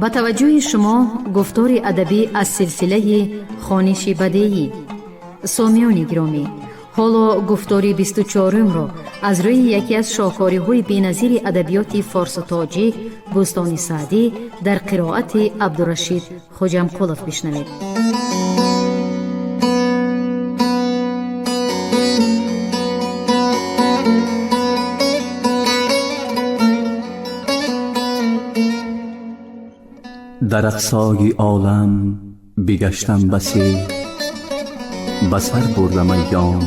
با توجه شما گفتار ادبی از سلسله خوانش بدیعی. سامیان گرامی، حالا گفتار 24 را از روی یکی از شاهکاری‌های بی‌نظیر ادبیات فارس و تاجیک، بوستان سعدی، در قرائت عبدالرشید خوجمقلوف بشنوید. در اقصای عالم بگشتم بسی، بسر بردم ایام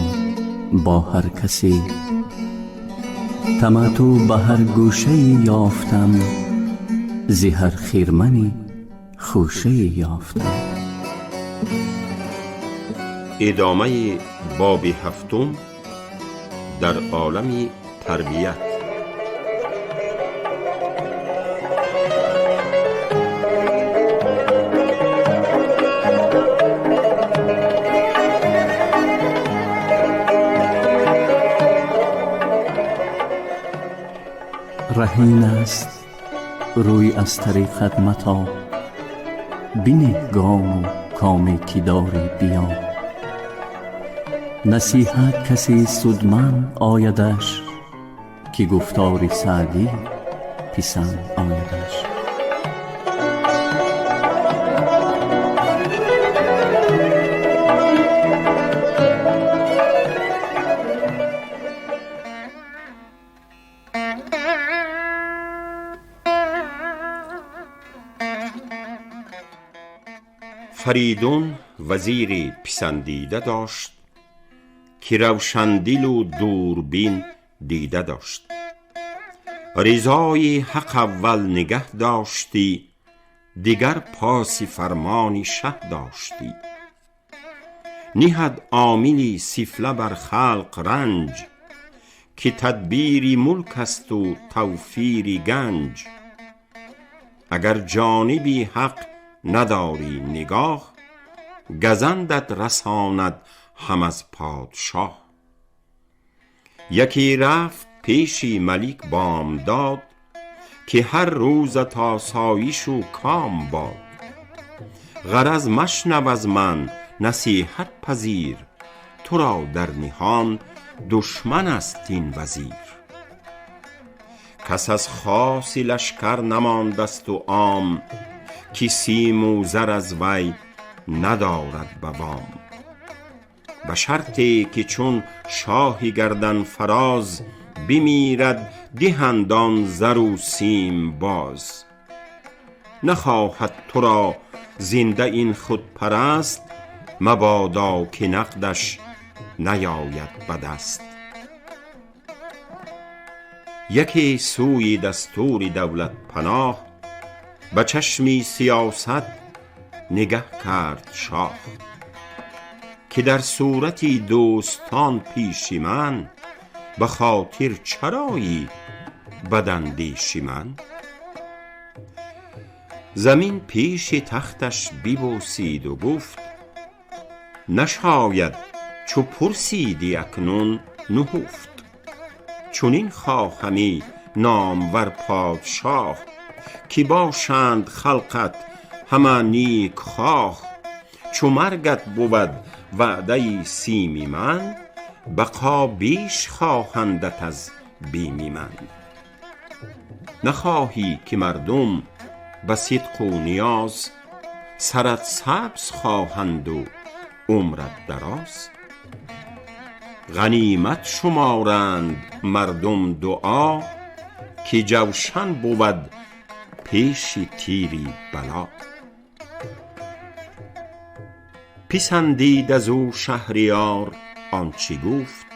با هر کسی. تمتع به هر گوشه یافتم، زی هر خیرمنی خوشه یافتم. ادامه باب هفتم در عالم تربیت. رهین است روی از طریقت متا، بینه گام و کامی که داری بیا. نصیحت کسی سودمند آیدش، که گفتار سعدی پسند آیدش. فریدون وزیری پسندیده داشت، که روشندل و دوربین دیده داشت. رضای حق اول نگه داشتی، دیگر پاس فرمان شه داشتی. نهد عاملی سفله بر خلق رنج، که تدبیری ملک است و توفیری گنج. اگر جانبی حق نداری نگاه، گزندت رساند هم از پادشاه. یکی رفت پیشی ملیک بامداد، که هر روزت آسایش و کام باد. غرض مشنو از من نصیحت پذیر، تو را در نهان دشمن است این وزیر. کس از خاص لشکر نماندست و عام، که سیم و زر از وی ندارد بوام. به شرطی که چون شاهی گردن فراز، بمیرد دهند آن زر و سیم باز. نخواهد تو را زنده این خود پرست، مبادا که نقدش نیاید به دست. یکی سوی دستور دولت پناه، به چشمی سیاست نگه کرد شاه. که در صورتی دوستان پیش من، به خاطر چرایی بداندیش من. زمین پیش تختش ببوسید و گفت، نشاید چو پرسیدی اکنون نهفت. چنین خواهمی نامور پادشاه، که باشند خلقت همه نیک خواه. چو مرگت بود وعده سیمی من، بقا بیش خواهندت از بیم من. نخواهی که مردم به صدق و نیاز، سرت سبز خواهند و عمرت دراز. غنیمت شمارند مردم دعا، که جوشن بود پیش تیری بلا. پسندید از او شهریار آنچه گفت،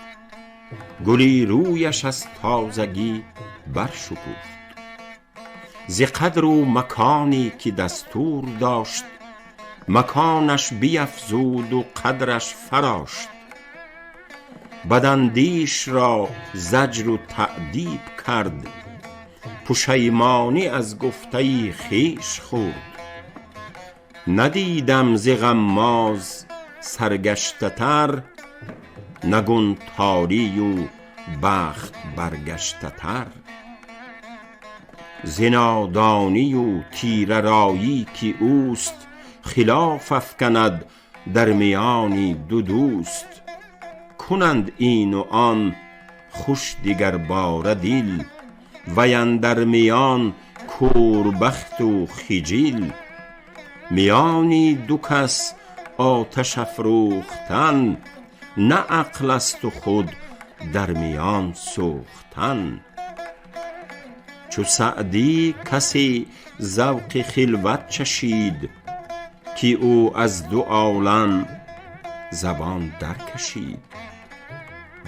گلی رویش از تازگی برشکفت. ز قدر و مکانی که دستور داشت، مکانش بیفزود و قدرش فراشت. بداندیش را زجر و تأدیب کرد، پشیمانی از گفته خویش خورد. ندیدم ز غماز سرگشته تر، نگون تاری و بخت برگشته تر. زنادانی و تیره رایی که اوست، خلاف افکند در میانی دو دوست. کنند این و آن خوش دیگر باره دل، وی اندر میان کوربخت و خجل. میانی دو کس آتش افروختن، نه عقل است و خود در میان سوختن. چو سعدی کسی ذوق خلوت چشید، که او از دو عالم زبان در کشید.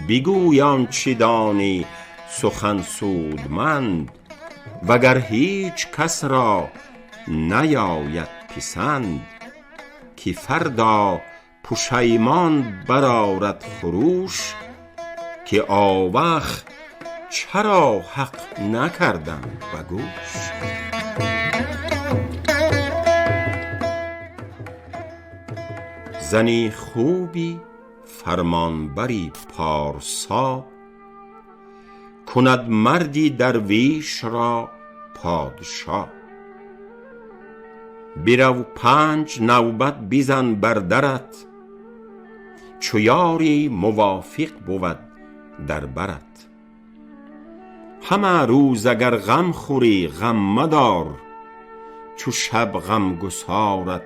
بگوی آنچه دانی سخن سودمند، وگر هیچ کس را نیاید پسند. که فردا پشیمان برآرد خروش، که آوخ چرا حق نکردم به گوش. زنی خوبی فرمانبری پارسا، کند مردی درویش را پادشا. برو 5 نوبت بزن بر درت، چو یاری موافق بود در برت. همه روز اگر غم خوری غم مدار، چو شب غم گسارت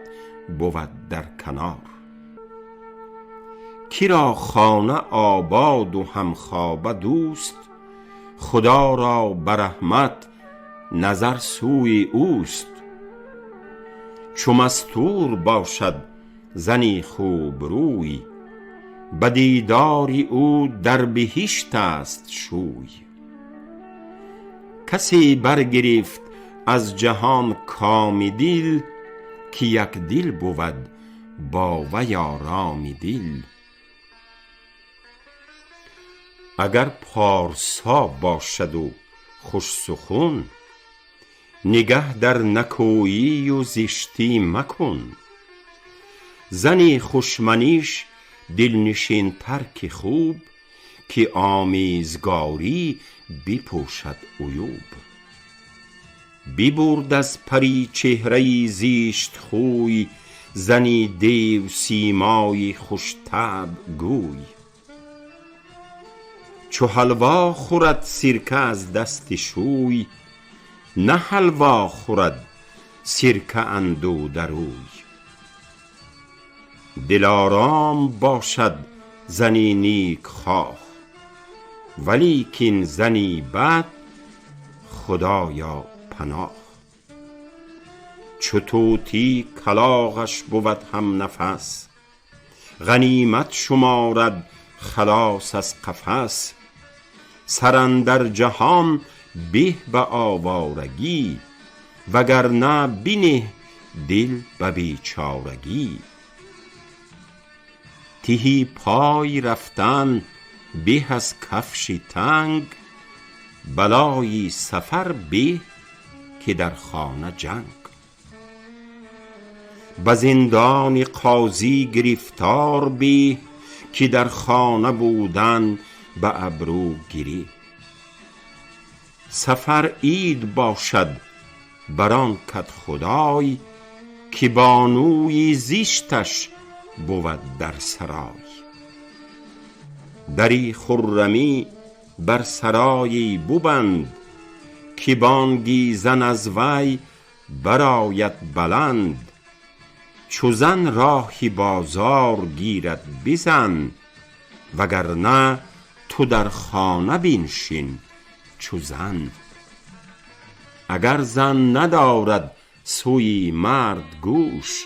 بود در کنار. کی را خانه آباد و همخوابه دوست، خدا را به رحمت نظر سوی اوست. چو مستور باشد زنی خوب روی، به دیدار او در بهشت است شوی. کسی برگرفت از جهان کام دل، که یک دل بود با وی آرام دل. اگر پارسا باشد و خوش سخن، نگه در نکویی و زشتی مکن. زنی خوشمنیش دلنشین تر که خوب، که آمیزگاری بپوشد عیوب. ببرد از پری چهره زیشت خوی، زنی دیو سیمای خوش طبع گوی. چو حلوا خورد سرکه از دست شوی، نه حلوا خورد سرکه اندوده روی. دلارام باشد زنی نیک خواه، ولیکن زنی بد خدایا پناه. چو طوطی کلاغش بود هم نفس، غنیمت شمارد خلاص از قفس. سر اندر جهان به به آوارگی، وگرنه بنه دل به بیچارگی. تهی پای رفتن به از کفش تنگ، بلای سفر به که در خانه جنگ. به زندان قاضی گرفتار به، که در خانه بودن به ابرو گیری. سفر عید باشد بران کت خدای، که بانوی زیشتش بود در سرای. دری خرمی بر سرایی ببند، که بانگی زن از وی برآید بلند. چو زن راهی بازار گیرد بزن، وگرنه تو در خانه بنشین چو زن. اگر زن ندارد سوی مرد گوش،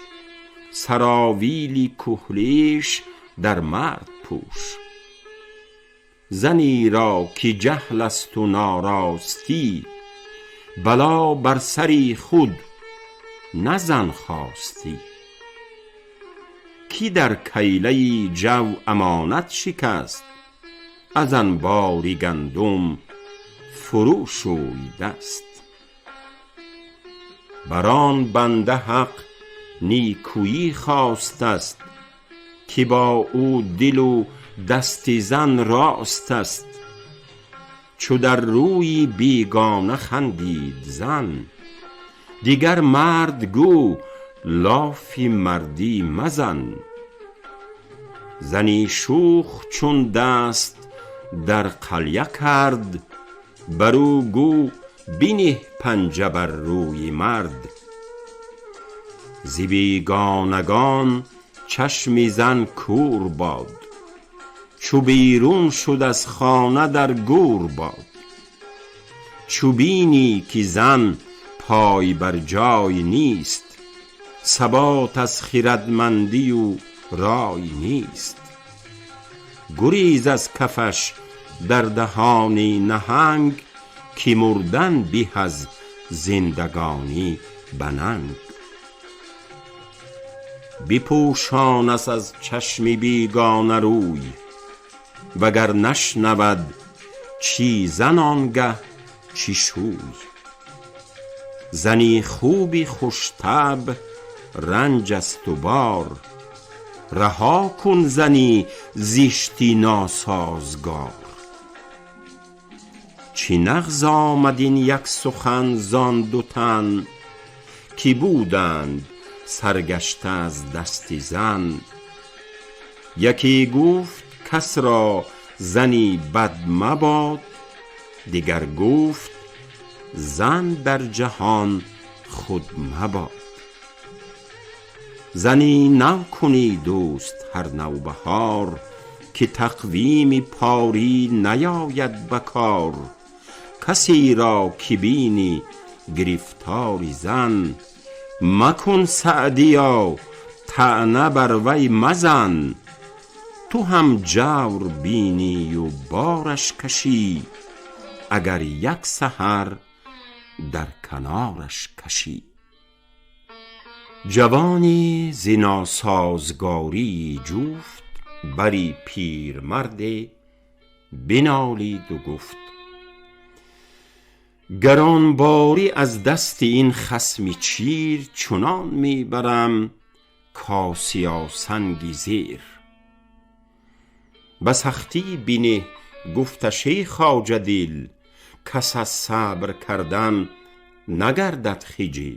سراویلی کهلیش در مرد پوش. زنی را که جهل است و ناراستی، بلا بر سری خود نه زن خواستی. کی در کیله جو امانت شکست، از انبار گندم فرو شوی دست. بران بنده حق نیکویی خواست است، که با او دل و دست زن راست است. چو در روی بیگانه خندید زن. دیگر مرد گو لافی مردی مزن. زنی شوخ چون دست در قلیه کرد، برو گو بینه پنجه بر روی مرد. ز بیگانگان چشم زن کور باد، چو بیرون شد از خانه در گور باد. چو بینی که زن پای بر جای نیست، ثبات از خردمندی و رای نیست. گریز از کفش در دهانی نهنگ، که مردن به از زندگانی بننگ. بپوشانست از چشم بیگانه روی، وگر نشنود چی زن آنگه چی شوی. زنی خوبی خوش طبع رنج است و بار، رها کن زنی زشتی ناسازگار. چی نغز آمد این یک سخن زان دو تن، که بودند سرگشته از دست زن. یکی گفت کس را زنی بد مباد، دیگر گفت زن در جهان خود مباد. زنی نو کنی دوست هر نوبهار، که تقویم پاری نیاید بکار. کسی را که بینی گرفتاری زن، مکن سعدیا طعنه بر وی مزن. تو هم جور بینی و بارش کشی، اگر یک سحر در کنارش کشی. جوانی ز ناسازگاری جفت، بری پیرمرد بنالید و گفت گرانباری از دست این خصم چیر، چنان میبرم کاسیا سنگی زیر. به سختی بینه گفتش ای خواجه دل، کس از صبر کردن نگردد خجل.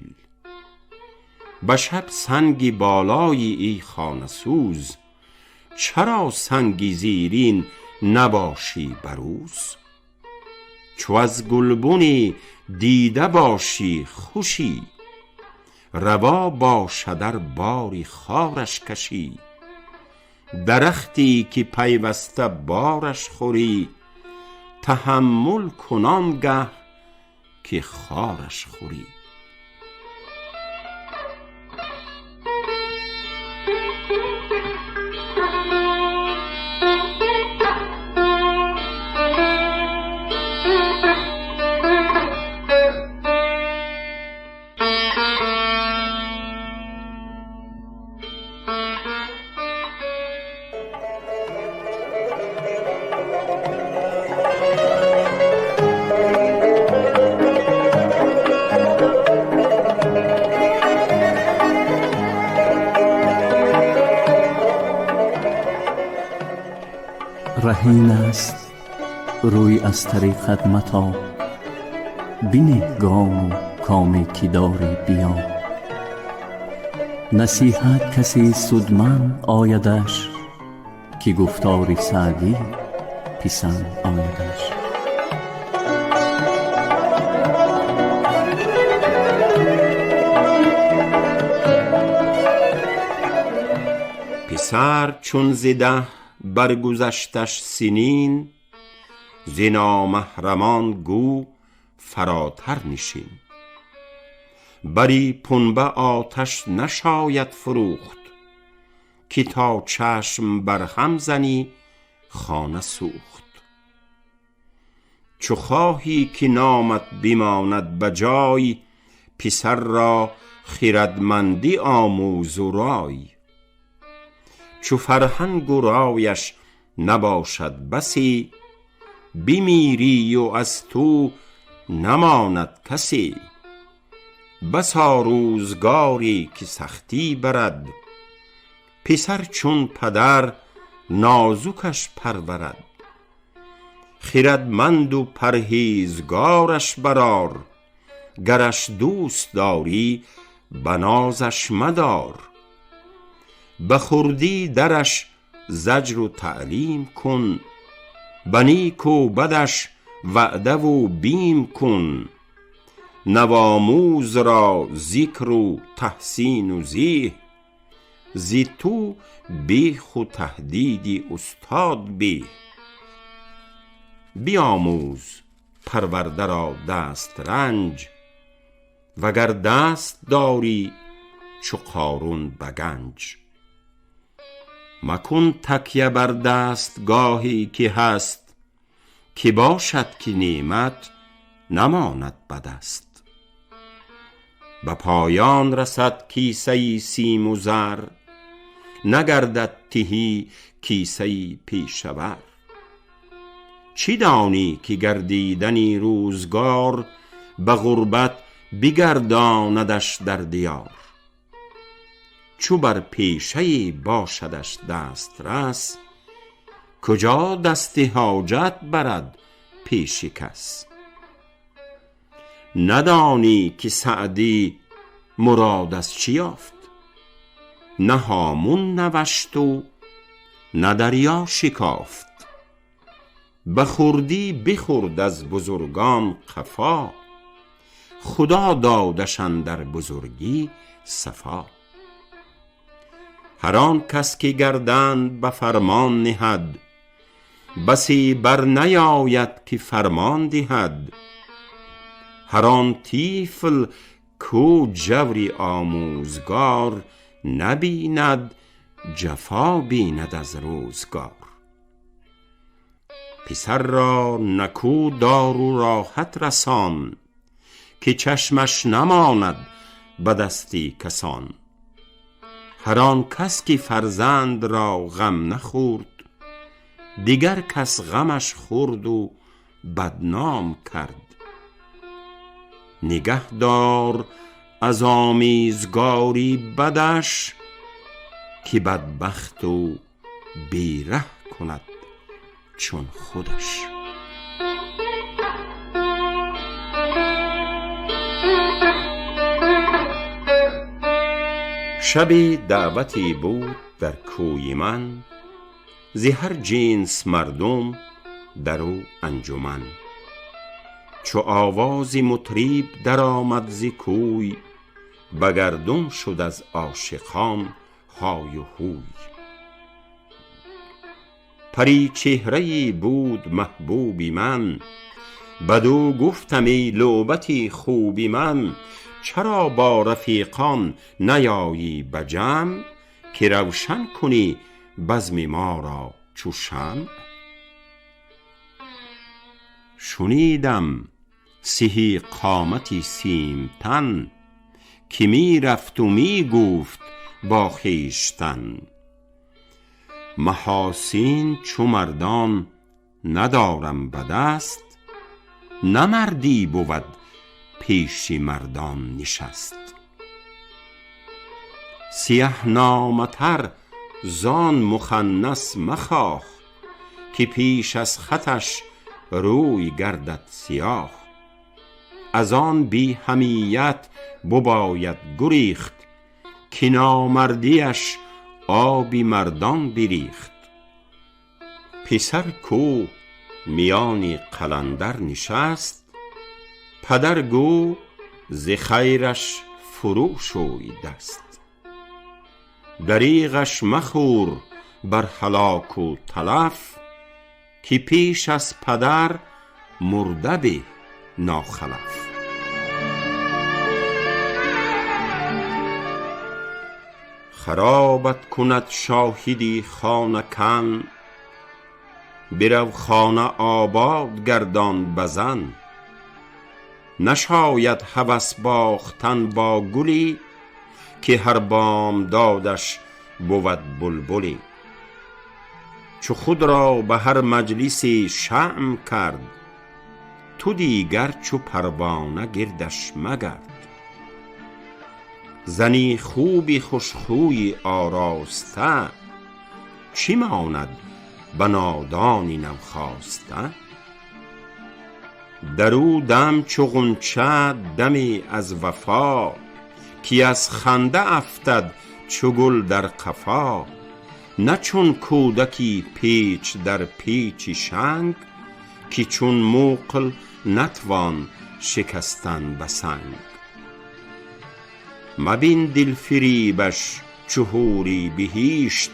به شب سنگی بالای ای خانه سوز، چرا سنگی زیرین نباشی بروز. چو از گلبنی دیده باشی خوشی، روا باشد ار باری خارش کشی. درختی که پیوسته بارش خوری، تحمل کن آنگه که خارش خوری. رهین است روی از طریقت متاب، بینه گام و کام که داری بیا. نصیحت کسی سودمند آیدش، که گفتار سعدی پسند آیدش. پسر چون زده برگذشتش سنین، ز نامحرمان گو فراتر نشین. بری پنبه آتش نشاید فروخت، که تا چشم برهم زنی خانه سوخت. چو خواهی که نامت بماند بجای، پسر را خردمندی آموز و رای. چو فرهنگ و رایش نباشد بسی، بمیری و از تو نماند کسی. بسا روزگاری که سختی برد، پسر چون پدر نازکش پرورد. خردمند و پرهیزگارش برار، گرش دوست داری بنازش مدار. به خردی درش زجر و تعلیم کن، به نیک و بدش وعده و بیم کن. نوآموز را ذکر و تحسین و زیح، زی تو بیخ و تهدیدی استاد بیه. بیاموز پرورده را دست رنج، وگر دست داری چو قارون به گنج. مکن تکیه بر دستگاهی که هست، که باشد که نعمت نماند به دست. به پایان رسد کیسه سیم و زر، نگردد تهی کیسه پیشور. چی دانی که گردیدنی روزگار، به غربت بگرداندش در دیار. چو بر پیشه باشدش دسترس، کجا دست حاجت برد پیش کس. ندانی که سعدی مراد از چی یافت، نه هامون نوشت و نه دریا شکافت. به خردی بخورد از بزرگان قفا، خدا دادشان در بزرگی صفا. هر آن کس که گردن به فرمان نهد، بسی بر نیاید که فرمان دهد. هر آن طفل کو جوری آموزگار، نبیند جفا بیند از روزگار. پسر را نکو دارو راحت رسان، که چشمش نماند به دستی کسان. هر آن کس که فرزند را غم نخورد، دیگر کس غمش خورد و بدنام کرد. نگه دار از آمیزگاری بدش، که بدبخت و بیره کند چون خودش. شبی دعوتی بود در کوی من، ز هر جنس مردم در او انجمن. چو آوازی مطریب در آمد ز کوی، به گردون شد از عاشقان های و هوی. پری چهره‌ای بود محبوبی من، بدو گفتم ای لعبتی خوبی من. چرا با رفیقان نیایی به جمع، که روشن کنی بزم ما را چو شمع. شنیدم سهی قامتی سیم تن، که می رفت و می گفت با خویشتن. محاسن چو مردان ندارم به دست، نه مردی بود پیش مردان نشست. سیه نامه تر زان مخنث مخواه، که پیش از خطش روی گردد سیاه. از آن بی حمیت بباید گریخت، که نامردیش آبی مردان بریخت. پسر کو میانی قلندر نشست، پدر گو ز خیرش فرو شوی دست. دریغش مخور بر هلاک و تلف، که پیش از پدر مرده به ناخلف. خرابت کند شاهدی خانه کن، برو خانه آباد گردان بزن. نشاید هوس باختن با گلی، که هر بامدادش بود بلبلی. چو خود را به هر مجلسی شمع کرد، تو دیگر چو پروانه گردش مگرد. زنی خوبی خوشخوی آراسته، چی ماند به نادانی نوخاسته. درو دم چو غنچه دمی از وفا، کی از خنده افتد چو گل در قفا. نه چون کودکی پیچ در پیچی شنگ، که چون موقل نتوان شکستن به سنگ. مبین دل فریبش چو حوری بهشت،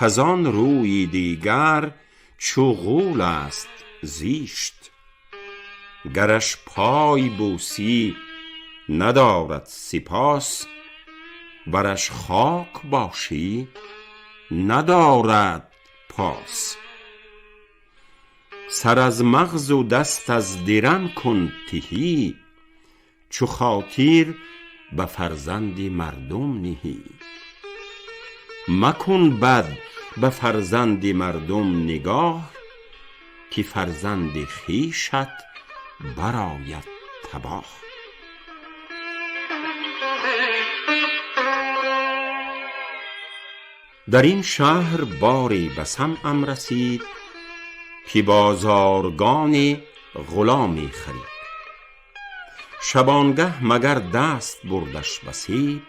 کزان روی دیگر چو غول است زیشت. گرش پای بوسی ندارد سپاس، برش خاک باشی ندارد پاس. سر از مغز و دست از درم کن تهی، چو خاطر به فرزند مردم نهی. مکن بد به فرزند مردم نگاه، که فرزند خویشت برآید تباه. در این شهر باری به سمعم رسید، که بازارگان غلامی خرید. شبانگه مگر دست بردش به سیب،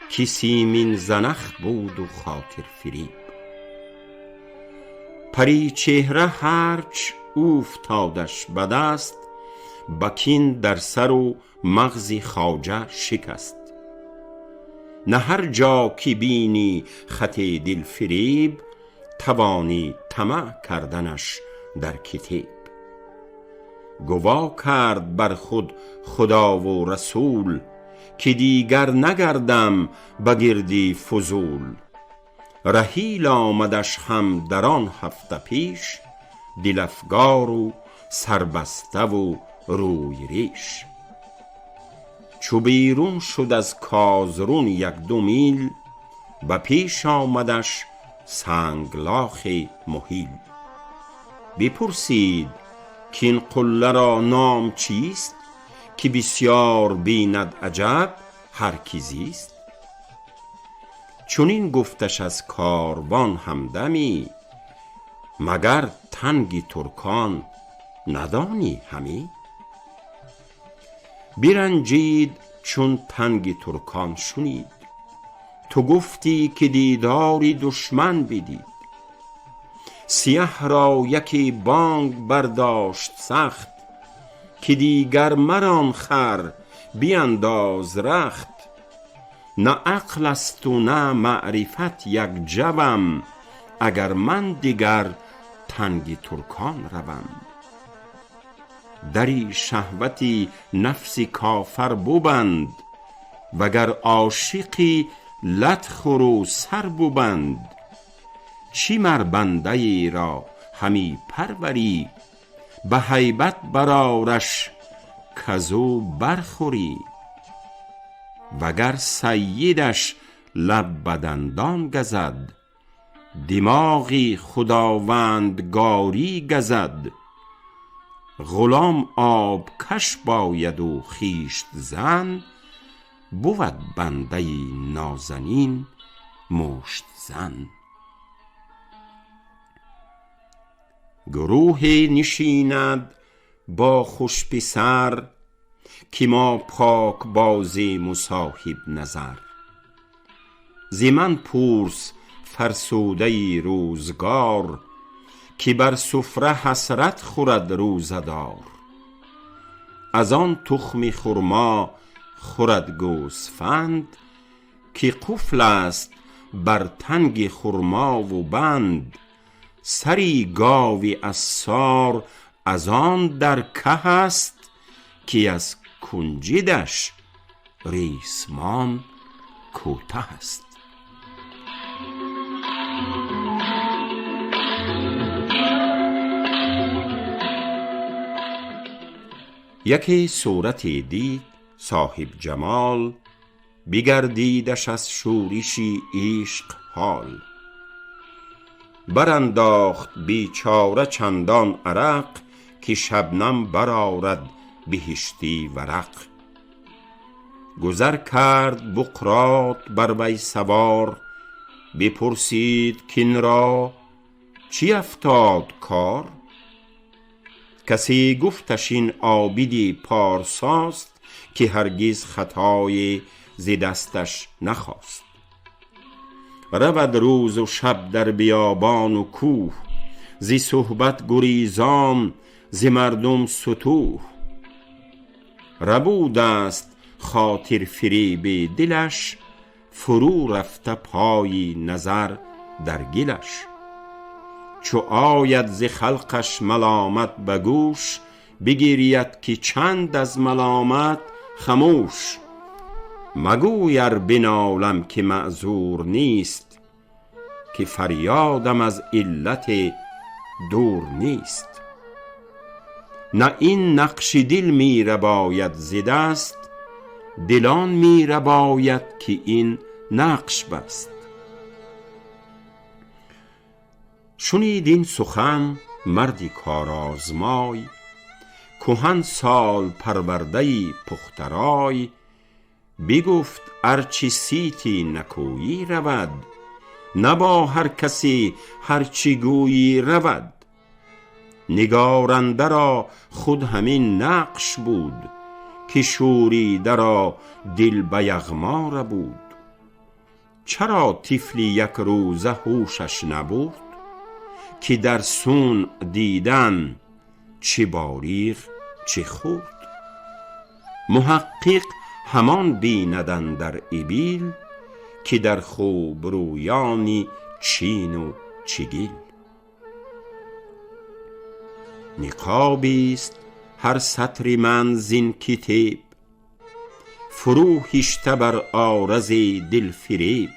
که سیمین زنخ بود و خاطر فریب. پری چهره هرچ اوفتادش به دست، به کین در سر و مغز خواجه شکست. نه هر جا که بینی خط دل فریب، توانی طمع کردنش در کتیب. گوا کرد بر خود خدا و رسول، که دیگر نگردم به گردی فضول. رحیل آمدش هم در آن هفته پیش، دل افگار و سربسته و روی ریش. چو بیرون شد از کازرون 1-2 میل، به پیش آمدش سنگلاخ مهیل. بپرسید کین قله را نام چیست، که بسیار بیند عجب هر کی زیست. چون این گفتش از کاروان همدمی، مگر تنگ ترکان ندانی همی. برنجید چون تنگ ترکان شنید، تو گفتی که دیداری دشمن بدید. سیه را یکی بانگ برداشت سخت، که دیگر مران خر بینداز رخت. نه عقل است و نه معرفت یک جوم، اگر من دیگر تنگ ترکان روم. دری شهوتی نفس کافر ببند، وگر عاشقی لت خور و سر ببند. چی مر بنده ای را همی پروری، به هیبت برآرش کزو برخوری. وگر سیدش لب به دندان گزد، دماغی خداوندگاری گزد. غلام آب کش باید و خویشت زن، بود بنده نازنین مشت زن. گروه نشیند با خوش پسر، که ما پاک بازی مصاحب نظر. ز من پرس فرسوده روزگار، که بر سفره حسرت خورد روزدار. از آن تخم خرما خورد گوسفند، که قفل است بر تنگ خرما و بند. سری گاوی عصار از آن در که است، که از کنجدش ریسمان کوته است. یکی صورت دید صاحب جمال، بگردیدش از شورشی عشق حال. برانداخت بیچاره چندان عرق، که شبنم برآرد بهشتی ورق. گذر کرد بقراط بر وی سوار، بپرسید کین را چی افتاد کار. کسی گفتش این عابدی پارساست، که هرگز خطای ز دستش نخواست. رود روز و شب در بیابان و کوه، ز صحبت گریزان ز مردم ستوه. ربود است خاطر فریب دلش، فرو رفته پای نظر در گلش. چو آید ز خلقش ملامت به گوش، بگرید که چند از ملامت خموش. مگوی ار بنالم که معذور نیست، که فریادم از علت دور نیست. نه این نقش دل می رباید ز دست، دلان می رباید که این نقش بست. شنید این سخن مردی کارآزمای، کهن سال پرورده پخترای. بگفت ارچه سیتی نکویی رود، نه با هر کسی هرچی گویی رود. نگارنده را خود همین نقش بود، که شوریده را دل به یغما بود. چرا طفلی یک روزه هوشش نبرد، که در سون دیدن چه باریغ چه خورد. محقق همان بیندن در ابیل، که در خوب رویانی چین و چگیل. نقابیست هر سطر من زین کتاب، فرو هشته بر عارض دل فریب.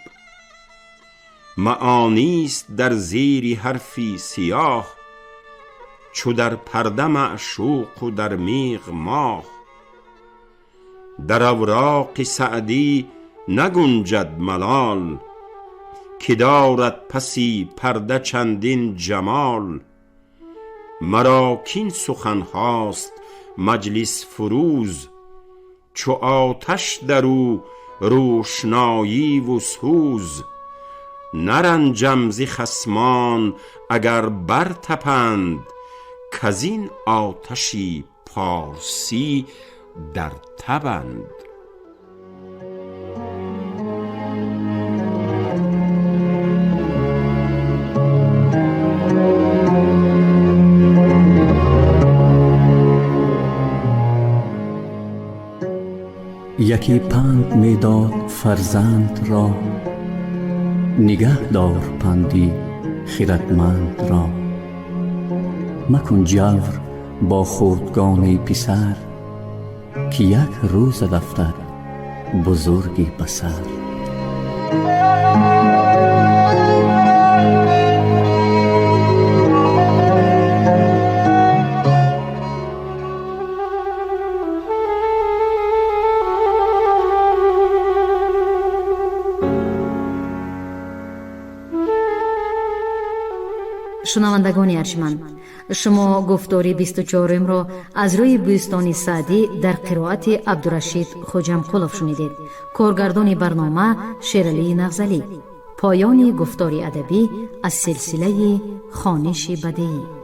معانیست در زیر حرفی سیاه، چو در پرده معشوق و در میغ ماه. در اوراق سعدی نگنجد ملال، که دارد پسی پرده چندین جمال. مرا کین سخن هاست مجلس فروز، چو آتش در او روشنایی و سوز. نرنجم ز خصمان اگر برتپند، کزین آتشی پارسی در تبند. یکی پند می داد فرزند را، نگه دار پندی خردمند را. مکن جور با خردگان پسر، که یک روز رفتد بزرگی بسر. شنوندگان ارجمند، شما گفتار 24 را از روی بوستان سعدی در قرائت عبدالرشید خوجمقلوف شنیدید. کارگردان برنامه شیرعلی نغزلی. پایان گفتار ادبی از سلسله خوانش بدیعی.